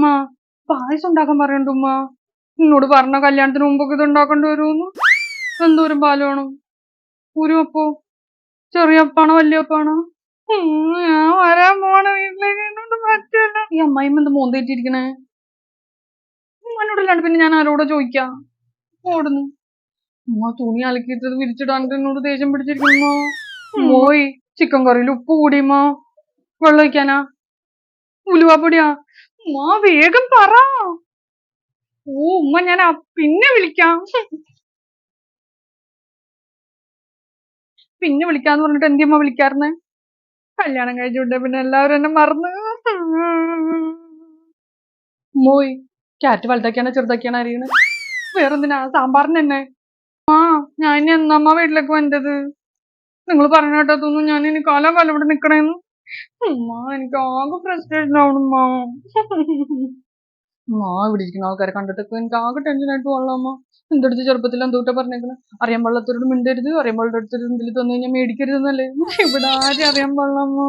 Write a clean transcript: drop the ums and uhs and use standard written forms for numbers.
ഉമ്മ പായസം ഉണ്ടാക്കാൻ പറയണ്ട ഉമ്മ. നിന്നോട് പറഞ്ഞ കല്യാണത്തിന് മുമ്പൊക്കെ ഇത് ഉണ്ടാക്കേണ്ടി വരുമെന്ന്. എന്തോരം പാല് വേണം? ഒരു അപ്പോ? ചെറിയ അപ്പാണോ വലിയ അപ്പാണോ? ഞാൻ വരാൻ പോണ വീട്ടിലേക്ക് എന്നോട് പറ്റില്ല. ഈ അമ്മായിമ്മ എന്ത് മോന്തേറ്റിരിക്കണേ? ഉമ്മനോടല്ലാണ്ട് പിന്നെ ഞാൻ ആരോടെ ചോദിക്കാം? ഓടുന്നു. ഉമ്മ തുണി അലക്കിയിട്ടത് വിരിച്ചിടാണ്ട് എന്നോട് ദേഷ്യം പിടിച്ചിരിക്കുന്നു. മോയ് ചിക്കൻ കറിയിൽ ഉപ്പ് കൂടിയുമ്മ. വെള്ളം ഒഴിക്കാനാ? ഉലുവാപ്പൊടിയാ? ഉമ്മ വേഗം പറ. ഓ ഉമ്മ ഞാൻ പിന്നെ വിളിക്കാം. പിന്നെ വിളിക്കാന്ന് പറഞ്ഞിട്ട് എന്തിയമ്മ വിളിക്കാറുന്നേ? കല്യാണം കഴിച്ചുകൊണ്ടേ പിന്നെ എല്ലാവരും എന്നെ മറന്ന്. മോയ് ക്യാരറ്റ് വലുതാക്കിയാണോ ചെറുതാക്കിയാണോ അറിയണത്? വേറെന്തിനാ സാമ്പാറിന് തന്നെ? ആ ഞാൻ ഇനി എന്നമ്മ വീട്ടിലേക്ക് വന്നത്? നിങ്ങൾ പറഞ്ഞ കേട്ടതൊന്നും ഞാൻ ഇനി കാലം ഇവിടെ നിക്കണേന്ന്. ഉമ്മ എനിക്ക് ആകെ ഫ്രസ്ട്രേഷൻ ആവണമ്മ. ഇവിടെ ഇരിക്കുന്ന ആൾക്കാരെ കണ്ടിട്ടൊക്കെ എനിക്ക് ആകെ ടെൻഷൻ ആയിട്ട് പോകണമ്മ. എന്റെ അടുത്ത് ചെറുപ്പത്തിൽ എന്തോട്ടാ പറഞ്ഞേക്കണേ? അറിയാൻ പാടില്ലാത്തവരോട് മിണ്ടരുത്, അറിയാൻ പാടില്ലാത്തവരോട് എന്തെങ്കിലും തന്നു കഴിഞ്ഞാൽ മേടിക്കരുതെന്നല്ലേ? ഇവിടെ ആരും അറിയാൻ പാടില്ലമ്മ.